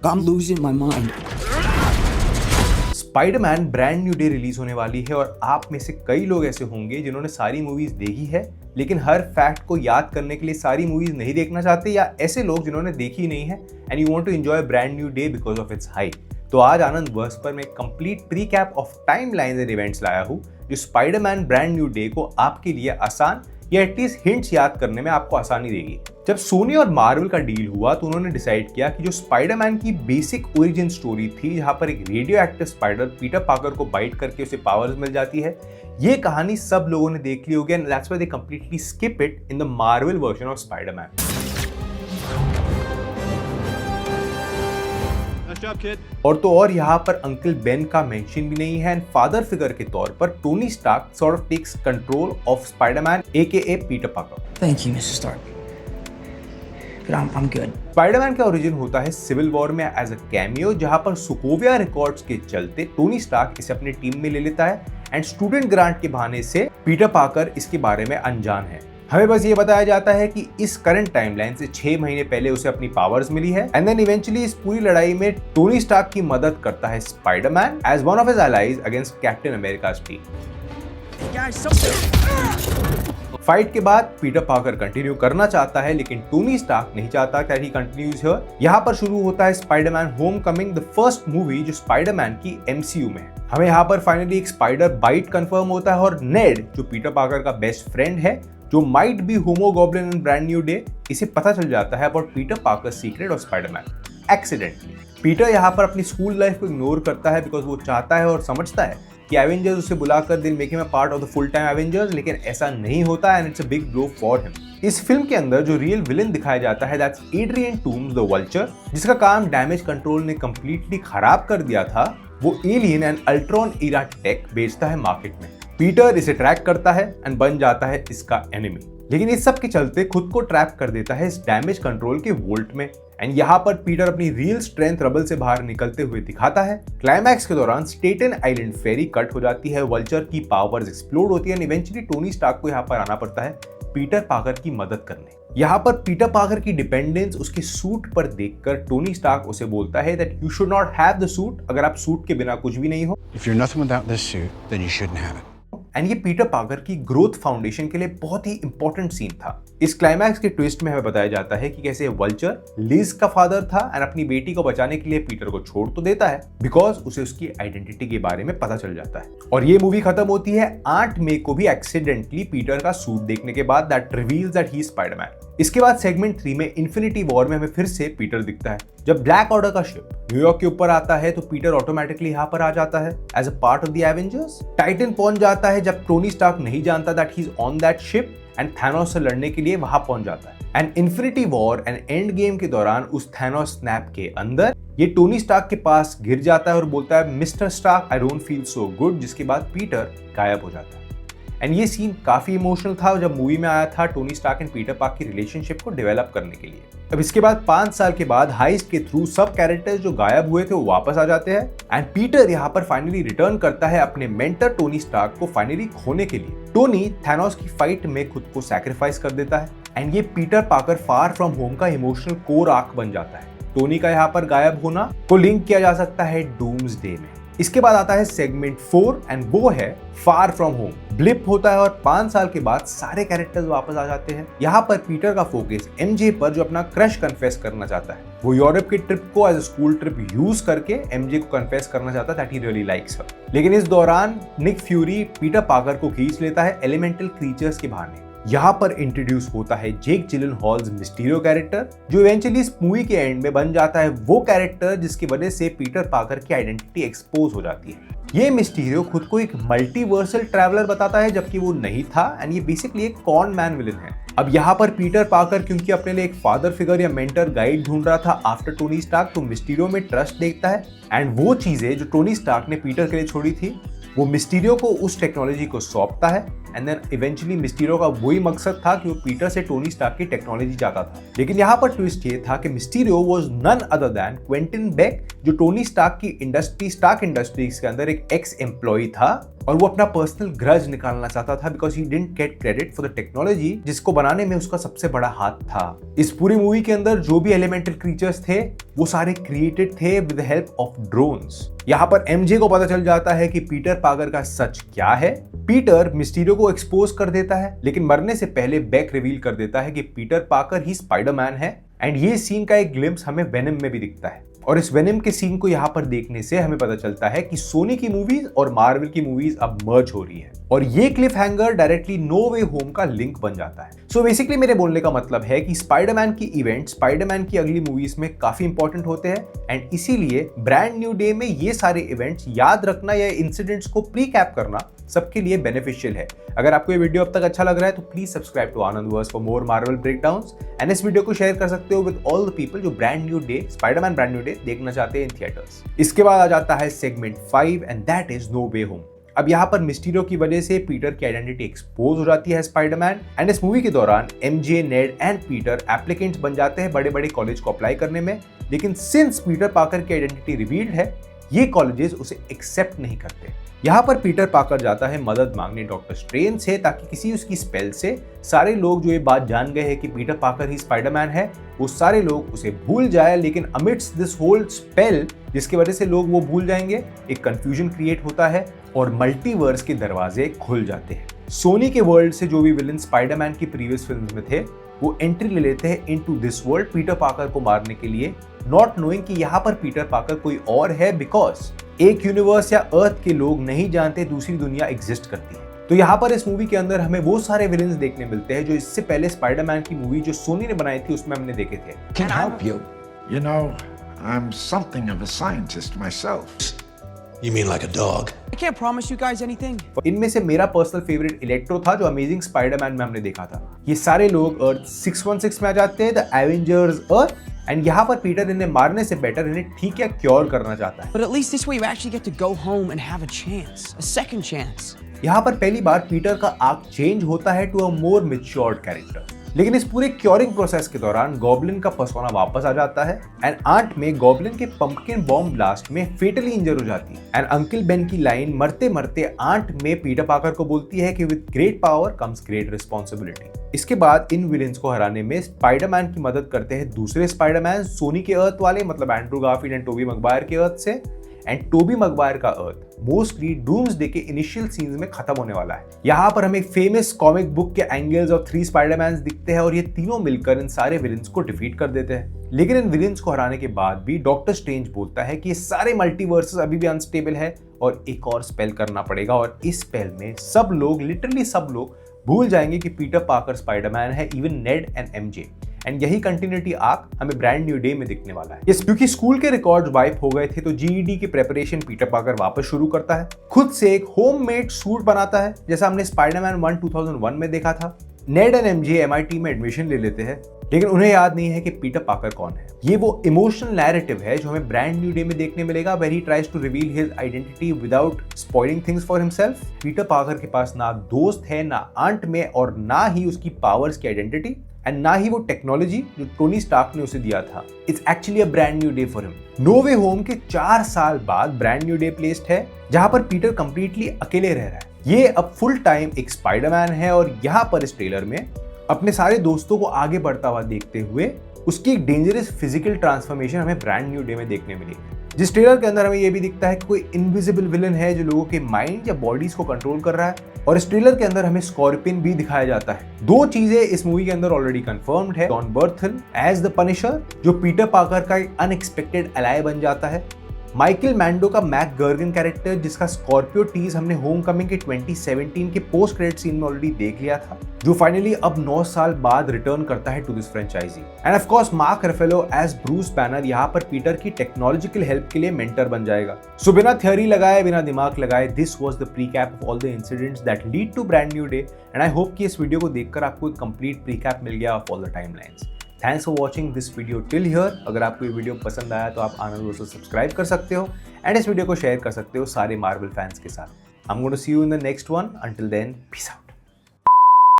I'm losing my mind. Spiderman brand new day release होने वाली है और आप में से कई लोग ऐसे होंगे जिन्होंने सारी मूवीज देखी है लेकिन हर फैक्ट को याद करने के लिए सारी मूवीज नहीं देखना चाहते, या ऐसे लोग जिन्होंने देखी नहीं है and you want to enjoy brand new day because of its hype. तो आज आनंद वर्स पर मैं complete precap of timelines and events लाया हूँ जो स्पाइडरमैन ब्रांड न्यू डे को आपके लिए आसान या एटलीस्ट हिंट्स याद करने में आपको आसानी देगी। जब सोनी और मार्वल का डील हुआ तो उन्होंने डिसाइड किया कि जो स्पाइडरमैन की बेसिक ओरिजिन स्टोरी थी, जहां पर एक radio active spider Peter Parker को बाइट करके उसे पावर्स मिल जाती है, ये कहानी सब लोगों ने देख ली होगी and that's why they completely skip it in the Marvel version of Spiderman. और तो और यहाँ पर अंकल बेन का मेंशन भी नहीं है एंड फादर फिगर के तौर पर Tony Stark sort of takes control of Spiderman AKA Peter Parker. Thank you, Mr. Stark. But I'm good. Spiderman का ओरिजिन होता है सिविल वॉर में एज अ कैमियो, जहां पर सोकोविया रिकॉर्ड्स के चलते टोनी स्टार्क इसे अपनी टीम में ले लेता है एंड स्टूडेंट ग्रांट के बहाने से पीटर पार्कर इसके बारे में अनजान है। हमें बस ये बताया जाता है कि इस करंट टाइमलाइन से 6 महीने पहले उसे अपनी पावर्स मिली है एंड देन इवेंचुअली इस पूरी लड़ाई में टोनी स्टार्क की मदद करता है Spiderman as one of his allies against Captain America's team. Fight के बाद पीटर पार्कर कंटिन्यू करना चाहता है लेकिन टोनी स्टार्क नहीं चाहता दैट ही कंटिन्यूज हियर। यहाँ पर शुरू होता है Spiderman Homecoming, the first movie जो स्पाइडरमैन की एमसीयू में है। हमें यहाँ पर फाइनली एक स्पाइडर बाइट कंफर्म होता है और नेड जो पीटर पार्कर का बेस्ट फ्रेंड है, जो might be Hobgoblin in brand new day, इसे पता चल जाता है about Peter Parker secret of Spiderman accidentally. Peter यहाँ पर अपनी स्कूल लाइफ को इग्नोर करता है बिकॉज वो चाहता है और समझता है कि एवेंजर्स उसे बुलाकर दिल make him a part of the full time Avengers, लेकिन ऐसा नहीं होता and it's a big blow for him. इस फिल्म के अंदर जो रियल विलन दिखाया जाता है that's Adrian Toomes the Vulture, जिसका काम डैमेज कंट्रोल ने कंप्लीटली खराब कर दिया था। वो alien and Ultron era tech बेचता है मार्केट में। पीटर इसे ट्रैक करता है एंड बन जाता है इसका एनिमी, लेकिन इस सब के चलते खुद को ट्रैप कर देता है इस डैमेज कंट्रोल के वोल्ट में एंड यहाँ पर पीटर अपनी रियल स्ट्रेंथ रबल से बाहर निकलते हुए दिखाता है। क्लाइमैक्स के दौरान स्टेटन आइलैंड फेरी कट हो जाती है, वल्चर की पावर्स एक्सप्लोड होती है एंड इवेंचुअली टोनी स्टार्क को यहाँ पर आना पड़ता है पीटर पार्कर की मदद करने। यहाँ पर पीटर पार्कर की डिपेंडेंस उसके सूट पर देखकर टोनी स्टार्क उसे बोलता है that you should not have the suit, अगर आप सूट के बिना कुछ भी नहीं हो। If you're nothing without this suit, then you shouldn't have it. And ये पीटर पार्कर की ग्रोथ फाउंडेशन के लिए बहुत ही इंपॉर्टेंट सीन था। इस क्लाइमैक्स के ट्विस्ट में हमें बताया जाता है कि कैसे वल्चर लिज का फादर था एंड अपनी बेटी को बचाने के लिए पीटर को छोड़ तो देता है बिकॉज उसे उसकी आइडेंटिटी के बारे में पता चल जाता है। और ये मूवी खत्म होती है 8 मई को भी एक्सीडेंटली पीटर का सूट देखने के बाद that reveals that he is Spiderman. इसके बाद सेगमेंट 3 में इन्फिनिटी वॉर में हमें फिर से पीटर दिखता है। जब ब्लैक ऑर्डर का शिप न्यूयॉर्क के ऊपर आता है तो पीटर ऑटोमेटिकली यहाँ पर आ जाता है as a part of the Avengers. Titan पहुंच जाता है जब टोनी स्टार्क नहीं जानता that he is on that ship and Thanos से लड़ने के लिए वहां पहुंच जाता है। And Infinity War and Endgame के दौरान उस थैनोस स्नैप के अंदर ये टोनी स्टार्क के पास गिर जाता है और बोलता है Mister Stark I don't feel so good, जिसके बाद पीटर गायब हो जाता है। एंड ये सीन काफी इमोशनल था जब मूवी में आया था Tony Stark and Peter Park की रिलेशनशिप को डेवलप करने के लिए। अब इसके बाद 5 साल के बाद हाइस्ट के थ्रू सब कैरेक्टर्स जो गायब हुए थे वो वापस आ जाते हैं एंड पीटर यहाँ पर फाइनली रिटर्न करता है अपने मेंटर टोनी स्टार्क को फाइनली खोने के लिए। टोनी थैनोस की फाइट में खुद को सैक्रिफाइस कर देता है एंड ये Peter Parker far from home का इमोशनल कोर आर्क बन जाता है। टोनी का यहाँ पर गायब होना को लिंक किया जा सकता है डूम्सडे में। इसके बाद आता है सेगमेंट 4 एंड वो है फार फ्रॉम होम। ब्लिप होता है और 5 साल के बाद सारे कैरेक्टर्स वापस आ जाते हैं। यहाँ पर पीटर का फोकस एमजे पर जो अपना क्रश कन्फेस करना चाहता है। वो यूरोप की ट्रिप को as a school trip use करके एमजे को कन्फेस करना चाहता है that he really likes her. लेकिन इस दौरान निक फ्यूरी पीटर पार्कर को खींच लेता है एलिमेंटल क्रीचर्स के बहाने। यहाँ पर इंट्रोड्यूस होता है जेक जिलेनहॉल्स मिस्टीरियो कैरेक्टर, जो इवेंचुअली इस मूवी के एंड में बन जाता है वो कैरेक्टर जिसकी वजह से पीटर पार्कर की आइडेंटिटी एक्सपोज हो जाती है। ये मिस्टीरियो खुद को एक मल्टीवर्सल ट्रैवलर बताता है जबकि वो नहीं था एंड ये बेसिकली एक कॉन मैन विलन है। अब यहाँ पर पीटर पार्कर क्योंकि अपने लिए एक फादर फिगर या मेंटर गाइड ढूंढ रहा था आफ्टर टोनी स्टार्क, तो मिस्टीरियो में ट्रस्ट देखता है एंड वो चीजें जो टोनी स्टार्क ने पीटर के लिए छोड़ी थी वो मिस्टीरियो को उस टेक्नोलॉजी को सौंपता है एंड देन इवेंचुअली मिस्टीरियो का वही मकसद था कि वो पीटर से टोनी स्टार्क की टेक्नोलॉजी चाहता था। लेकिन यहाँ पर ट्विस्ट ये था कि Mysterio was none other than Quentin Beck, जो टोनी स्टार्क की स्टार्क इंडस्ट्रीज के अंदर एक एक्स एम्प्लॉय था और वो अपना पर्सनल ग्रज निकालना चाहता था because he didn't get credit for the technology जिसको बनाने में उसका सबसे बड़ा हाथ था। इस पूरी मूवी के अंदर जो भी एलिमेंटल क्रीचर्स थे वो सारे क्रिएटेड थे with the help of drones. यहाँ पर एमजे को पता चल जाता है कि पीटर पार्कर का सच क्या है। पीटर मिस्टीरियो को एक्सपोज कर देता है, लेकिन मरने से पहले बेक रिवील कर देता है कि पीटर पार्कर ही स्पाइडरमैन है। एंड ये सीन का एक ग्लिम्स हमें वेनम में भी दिखता है और इस वेनम के सीन को यहाँ पर देखने से हमें पता चलता है कि सोनी की मूवीज और मार्वल की मूवीज अब मर्ज हो रही है और ये Cliff hanger directly no Way home का लिंक बन जाता है। सो बेसिकली मेरे बोलने का मतलब है कि स्पाइडरमैन की इवेंट स्पाइडरमैन की अगली मूवीज में काफी इंपॉर्टेंट होते हैं एंड इसीलिए ब्रांड न्यू डे में ये सारे इवेंट्स याद रखना या इंसिडेंट्स को प्री कैप करना सबके लिए बेनिफिशियल है। अगर आपको ये वीडियो अब तक अच्छा लग रहा है तो please subscribe to Anandverse for more Marvel breakdowns and इस वीडियो को शेयर कर सकते हो विद ऑल द पीपल जो brand new day Spiderman brand new day देखना चाहते हैं इन थिएटर्स। इसके बाद आ जाता है segment 5 and that is No Way Home. अब यहाँ पर मिस्टीरियो की वजह से पीटर की आइडेंटिटी एक्सपोज हो जाती है स्पाइडरमैन एंड इस मूवी के दौरान MJ, Ned and Peter applicants बन जाते हैं बड़े बड़े कॉलेज को अप्लाई करने में। लेकिन सिंस पीटर पार्कर की आइडेंटिटी रिवील्ड है ये कॉलेजेस उसे एक्सेप्ट नहीं करते। यहाँ पर पीटर पार्कर जाता है मदद मांगने डॉक्टर स्ट्रेंज से ताकि किसी उसकी स्पेल से सारे लोग जो ये बात जान गए हैं कि पीटर पार्कर ही स्पाइडरमैन है वो सारे लोग उसे भूल जाए। लेकिन अमिट्स दिस होल स्पेल जिसकी वजह से लोग वो भूल जाएंगे एक कंफ्यूजन क्रिएट होता है और मल्टीवर्स के दरवाजे खुल जाते हैं। सोनी के वर्ल्ड से जो भी विलन स्पाइडरमैन की प्रीवियस फिल्म्स में थे वो एंट्री ले लेते हैं into this world Peter Parker को मारने के लिए, नॉट नोइंग कि यहाँ पर पीटर पार्कर कोई और है बिकॉज एक यूनिवर्स या अर्थ के लोग नहीं जानते दूसरी दुनिया एग्जिस्ट करती है। तो यहाँ पर इस मूवी के अंदर हमें वो सारे विलेंस देखने मिलते हैं जो इससे पहले स्पाइडरमैन की मूवी जो सोनी ने बनाई थी उसमें हमने देखे थे। Can help you. You know, I'm something of a scientist myself. You mean like a dog? I can't promise you guys anything. इनमें से मेरा पर्सनल फेवरेट इलेक्ट्रो था जो अमेजिंग स्पाइडरमैन में हमने देखा था। ये सारे लोग अर्थ 616 में आ जाते हैं, द एवेंजर्स अर्थ, एंड यहाँ पर पीटर इन्हें मारने से बेटर इन्हें ठीक या क्योर करना चाहता है। But at least this way you actually get to go home and have a chance, a second chance. यहाँ पर पहली बार पीटर का आर्क चेंज होता है to a more matured character. लेकिन इस पूरे क्योरिंग प्रोसेस के दौरान गॉब्लिन का पर्सोना वापस आ जाता है एंड आंट में गॉब्लिन के पंपकिन बॉम्ब ब्लास्ट में फेटली इंजर हो जाती है एंड अंकल बेन की लाइन मरते मरते आंट में पीटर पार्कर को बोलती है कि with great power comes great responsibility. इसके बाद इन विलेंस को हराने में स्पाइडरमैन की मदद करते हैं दूसरे स्पाइडरमैन सोनी के अर्थ वाले, मतलब Andrew Garfield and Tobey Maguire के अर्थ से। एंड टोबी मैगवायर का अर्थ मोस्टली डूम्सडे के इनिशियल सीन्स में खत्म होने वाला है। यहाँ पर हमें फेमस कॉमिक बुक के एंगल्स और 3 स्पाइडरमैन्स दिखते हैं और ये तीनों मिलकर इन सारे विलेंस को डिफीट कर देते हैं। लेकिन इन विलेंस को हराने के बाद भी डॉक्टर स्ट्रेंज बोलता है कि ये सारे मल्टीवर्सेस अभी भी अनस्टेबल है और एक और स्पेल करना पड़ेगा और इस स्पेल में सब लोग, लिटरली सब लोग भूल जाएंगे कि पीटर पार्कर स्पाइडरमैन है, even Ned and MJ. And यही कंटिन्यूटी आर्क हमें ब्रांड न्यू डे में दिखने वाला है। यस, क्योंकि स्कूल के रिकॉर्ड्स वाइप हो गए थे तो जीईडी की प्रिपरेशन पीटर पार्कर वापस शुरू करता है। खुद से एक होममेड सूट बनाता है जैसा हमने स्पाइडरमैन 1 2001 में देखा था। नेड एंड एमजे एमआईटी में एडमिशन ले लेते हैं लेकिन उन्हें याद नहीं है कि पीटर पार्कर कौन है। ये वो इमोशनल नैरेटिव है जो हमें ब्रांड न्यू डे में देखने मिलेगा where he tries to reveal his identity without spoiling things for himself. Peter Parker के पास ना दोस्त है, ना आंट में, और ना ही उसकी पावर्स की आइडेंटिटी एंड ना ही वो टेक्नोलॉजी जो टोनी स्टार्क ने उसे दिया था। It's actually a Brand new Day for him. No Way Home के 4 साल बाद ब्रांड न्यू डे प्लेस्ड है जहां पर पीटर कंप्लीटली अकेले रह रहा है। ये अब फुल टाइम एक स्पाइडरमैन है और यहाँ पर इस ट्रेलर में अपने सारे दोस्तों को आगे बढ़ता हुआ देखते हुए उसकी एक डेंजरस फिजिकल ट्रांसफॉर्मेशन हमें ब्रांड न्यू डे में देखने मिलेगी। जिस ट्रेलर के अंदर हमें ये भी दिखता है कि कोई इनविजिबल विलन है जो लोगों के माइंड या बॉडीज को कंट्रोल कर रहा है और इस ट्रेलर के अंदर हमें स्कॉर्पियन भी दिखाया जाता है। 2 चीजें इस मूवी के अंदर ऑलरेडी कंफर्म्ड है। जॉन बर्थल एज द पनिशर जो पीटर पार्कर का एक अनएक्सपेक्टेड अलाय बन जाता है। माइकल मैंडो का मैक गर्गन कैरेक्टर जिसका स्कॉर्पियो टीज हमने होमकमिंग के 2017 के पोस्ट क्रेडिट सीन में ऑलरेडी देख लिया था, जो फाइनली अब 9 साल बाद रिटर्न करता है to this franchise. And of course Mark Ruffalo as Bruce Banner यहाँ पर पीटर की टेक्नोलॉजिकल हेल्प के लिए मेंटर बन जाएगा। सो बिना थ्योरी लगाए, बिना दिमाग लगाए, this was the precap of all the incidents that lead to Brand new Day and I hope कि इस वीडियो को देखकर आपको एक कंप्लीट प्रीकैप मिल गया of all the timelines. Thanks for watching this video till here. अगर आपको ये वीडियो पसंद आया तो आप आनंद को सब्सक्राइब कर सकते हो एंड इस वीडियो को शेयर कर सकते हो सारे मार्वल फैंस के साथ। I am going to see you in the next one. Until then, peace out.